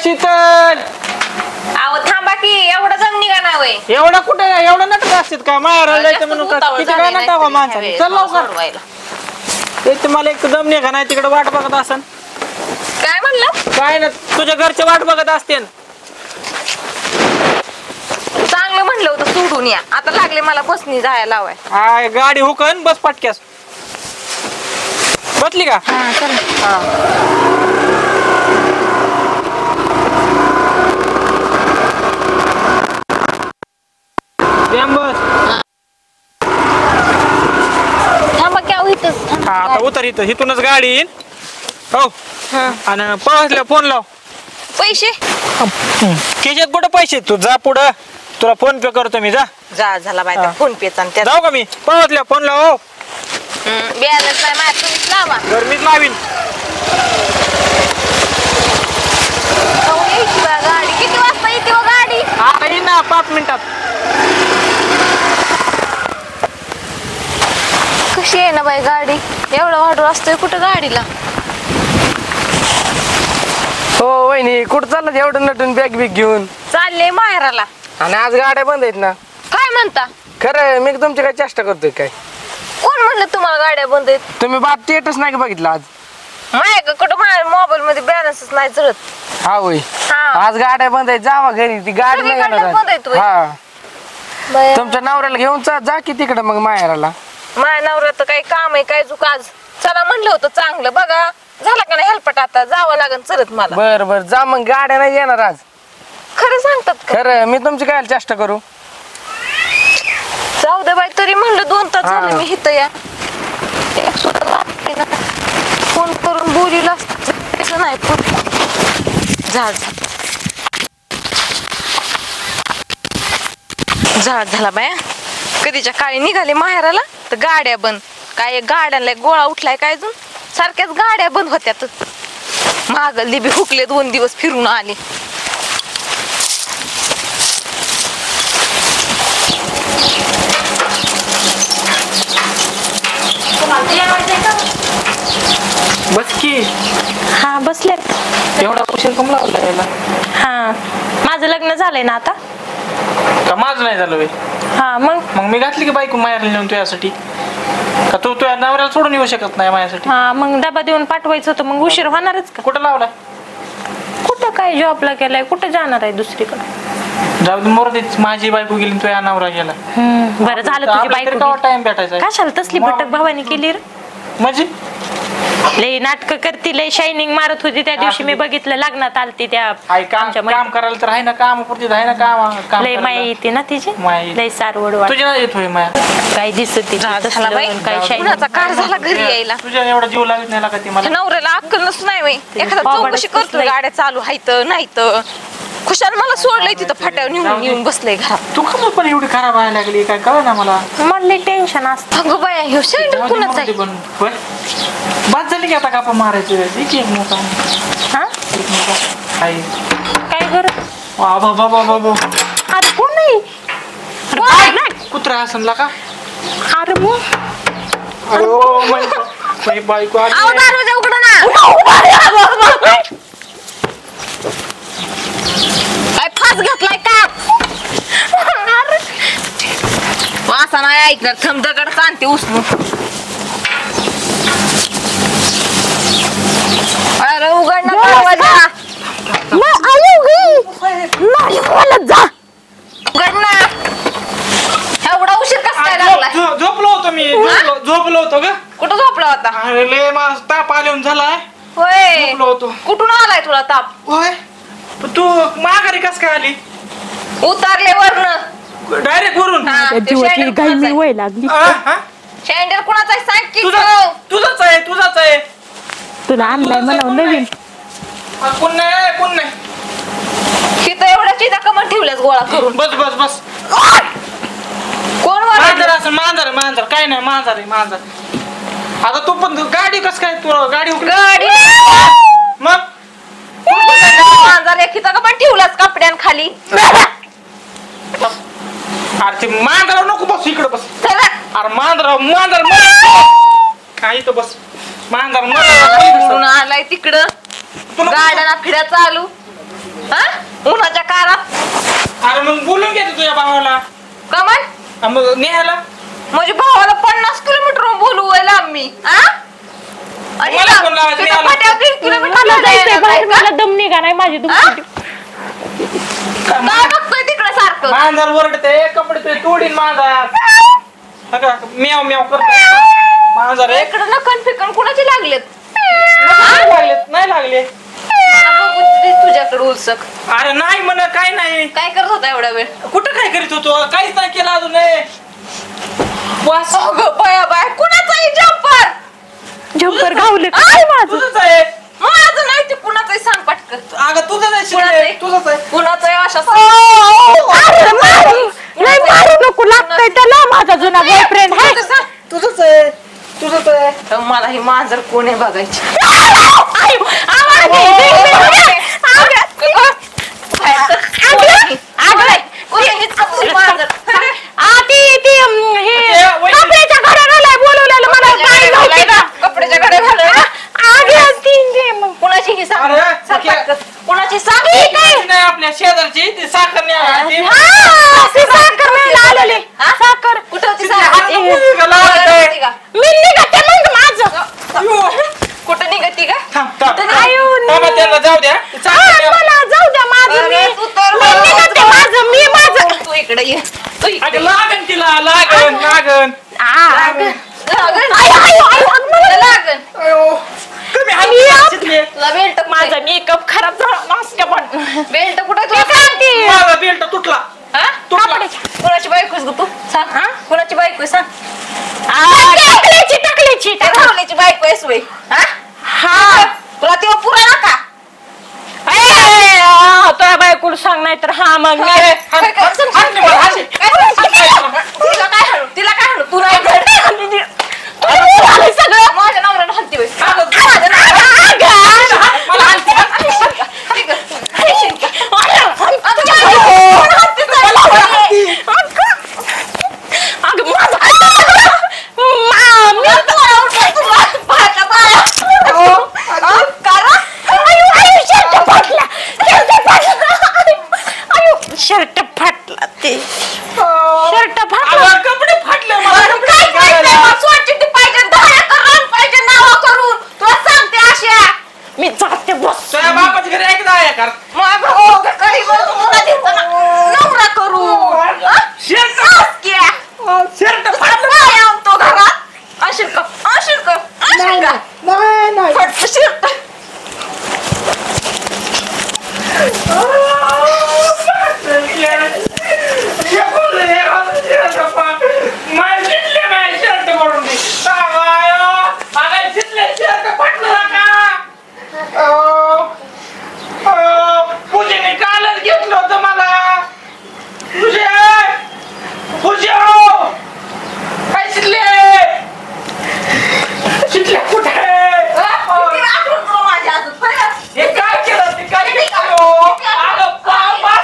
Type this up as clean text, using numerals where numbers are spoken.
शीतल अहो थांबा की एवढं जम निघा ना वय एवढा कुठे एवढं नाटक असतात का माहेराला जायचं म्हणून किती काय नाटक माणसाने चल लवकर ते मला एक दम निघा नाही तिकडे वाट बघत असन काय म्हणलं काय ना तुझ्या घरचे वाट बघत असते चांगलं म्हणलं होतं सोडून या आता लागले मला बसनी जायला लावाय हाय गाडी हुकन बस पटक्यास बसली का हा चल हा थांबा की अहो इथंच हा आता उतर इथं इथूनच गाडी येईन हो आणि पाहसल्या फोन लाव पैसे खिशात कुठं पैसे तू जा पुढं तुला फोन पे करतो मी जा जा झाला बाय फोन पे चा जाऊ का मी पाहसल्या फोन लाव बॅलन्स नाही माझ्या तुम्हीच लावा गरमीच लावीन गाडी किती वाजता येते व गाडी आता येईन ना 5 मिनिटात कशी आहे ना बाई गाडी एवढा वाढू असतोय कुठं गाडीला हो वहिनी कुठं चाललं एवढं नटून बॅग बिग घेऊन चालले माहेराला आणि आज गाड्या बंद आहेत ना काय म्हणता खरं मी तुमची काय चेष्टा करतोय काय कोण म्हणलं तुम्हाला गाड्या बंद आहेत तुम्ही बाप थिएटर्स नाही का बघितलं आज माझ्या कुठं माझ्या मोबाईल मध्ये बॅलन्सच नाही चढत हा होय हा आज गाड्या बंद आहेत जावा घरी ती गाडी नाही सगळीकडे येणार बंद आहेत आज. होय. हा बरं. तुमच्या नवऱ्याला घेऊन जा की तिकडे मग माहेराला माझ्या नवऱ्याचं काही काम आहे काय चुक आज चला म्हणलं होतं चांगलं बघा झाला का नाही हेल्पट आता जावं लागेल चलत मला बर बर जा मग गाड्या नाही येणार आज खरं सांगतात का खरं मी तुमची काय चेष्टा करू जाऊ दे बाई तरी म्हणलं 2 तास हा. झाले मी इथं या फोन करून बोलीला नाही झाड झाला बाया कधीच्या काळी निघाले माहेराला तर गाड्या बंद काय गाड्यांना गोळा उठलाय काय अजून सारख्याच गाड्या बंद होत्यात मागल बी हुकले 2 दिवस फिरून आले बस की हा बसले एवढा उशीर कम लावला याला हा माझं लग्न झालंय ना आता का माझं नाही झालं हा मग मी घातली की बायको माहेराला नेऊन तुझ्यासाठी का तू तुझ्या नवऱ्याला सोडून येऊ शकत नाही माझ्यासाठी हा मग डबा देऊन पाठवायचं होतं मग उशीर होणारच का कुठं लावलाय कुठं काय जॉबला केलाय कुठं जाणार आहे दुसरीकडे जाऊ दे मोरदे माझी बायको गेली तुझ्या नवरा गेला बरं झालं तुझी बायको टाइम भेटायचा कशाला तसली भटक भावानी केली रे म्हणजे लय नाटक करती लय शायनिंग मारत होती त्या दिवशी मी बघितलं लग्नात आलती त्या आमच्या काम करायला तर आहे ना काम पुरती आहे ना काम लय माया येते ना तिची माया. लय सारवड तुझ्या येत होय माया काय दिसत काय कुणाचा कार झाला घरी यायला तुझ्या एवढा जीव लागत नाही का ती मला नवऱ्याला अक्कल नसू नाही बाई एखादा चौकशी करतो गाड्या चालू हायत नाही तर खुशाल मला सोडलंय तिथं फाट्यावर निघून येऊन बसलंय घरात तू का पण एवढी खराब व्हायला लागली काय कळ ना मला मला टेन्शन असतं अगं बाया ह्यो शेंडल कुणाचा आहे बाद झाली की आता कापा मारायचं एक मोठा हा एक मोठा आहे काय करत बाबा बाबा बाबा अरे कोण नाही कुत्रा असला का अरे मग अरे ओ माझी बायको आली. अहो दरवाजा उघडा ना काय फास घातलाय का असा नाही ऐकणार थम दगड सांगते उचलून अरे उघड ना दरवाजा उघड ना एवढा उशीर कसा काय लागलाय झोपलो होतो मी झोपलो होतो का कुठं झोपला होता अरे लय माझा ताप आलेऊन झालाय होय झोपलो होतो कुठून आलाय तुला ताप होय पण तू माघारी कस काय आली उतारले वरनं डायरेक्ट वरून वय लागली शँडल कुणाचा आहे सांग की तुझाच आहे तुला आणलाय मला नवीन कोण नाही तिथं एवढ्या चिता कमर ठेवल्यास गोळा करून बस कोण मांजर असं मांजर काय नाही मांजर आहे मांजर आता तू पण गाडी कस काय तू गाडी गाडी मग मांजर एकीचा पण ठेवलास कपड्यान खाली अरे ते मांजराव नको बस इकडे बस चला अरे मांजर काही तर बस मांजर म्हणून आलाय तिकडं गाड्याला फिरा चालू हा उन्हाच्या कारात अरे मग बोलून घेते तुझ्या भावाला कमान मग न्यायला म्हणजे भावाला 50 किलोमीटर बोलवायला आम्ही आणि मला फोन लावायचा, मी आलो. मला जायचंय बाहेर, मला दम निघा नाही माझी दुखते. काय बघतोय तिकडे सारखं मांजर वरडते कपडे तुझे तोडीन मांजर म्याव म्याव करतो मांजर एक इकडे नकन फिकन कुणाचे लागलेत नाही लागले तुझ्याकडे उलसक अरे नाही म्हण काय नाही काय करत होता एवढा वेळ कुठं काय करीत होतो काहीच नाही केलं अजून बाया बाया कुणाचाही जम्पर झंपर घावले काय माझं. तुझंच आहे माझं नाही ते कुणाचाही सांग पटकन अगं तुझंच आहे कुणाचं आहे? शिल्लक, तुझंच आहे कुणाचाही अशा अरे नाही मारू नको, लागतंय त्याला. माझा जुना बॉयफ्रेंड आहे. तुझंच आहे तुझंच आहे मला ही मांजर कोण आहे बघायची कपड्याच्या घराला बोलवलेलं मला काय नव्हती का? कपड्याच्या घड्या घालून कुणाची ही सांग अरे, सांग सख्या. पटकन. कुणाची सांग नाही आपल्या शेजारची ती साखर न्यायला आली. ती साखर न्यायला आलेली. साखर कुठं होती तिच्या सांग हातात मुलगी का लागत आहे? मी निघते मग माझं. कुठं निघती का थांब, थांब. आयु, थांबा, त्यांना जाऊ द्या ती साखर न्या. मला जाऊ द्या माझं मी अरे, तू तर मी निघते माझं मी माझं. तू इकडे ये तू इकडे अगं लागन तिला लागन लागन लागन अयो, कमी हात शिकले. तुला बेल्ट माझा मेकअप खराब झाला नासक्या पण. बेल्ट कुठे तुला माझा बेल्ट तुटला तुटला कुणाची बायकोस ग तू सांग कुणाची बायको सांग टाकल्याची त्या धावण्याची बायको आहेस वय हा तुला तेव्हा पुरा नका तुझ्या बायकोला सांग नाही तर हा मग मी तिला काय हाणू तिला काय हाणू तुला सगळं माझ्या नवऱ्यानं हलती वय शर्ट फाटला ते शर्ट फाटला कपडे फाटले मी जाते बस तुझ्या बापाच्या घरी एकदा आहे कर नवरा करू शर्ट आणतो घरात अशील का अशील का अशील का नाही फट शिरत पूजेने कालच घेतलं होतं मला पूजे पूजे काय शिकले शिकले कुठे माझ्या हे काय केलं ते काय केलं अगं बाबा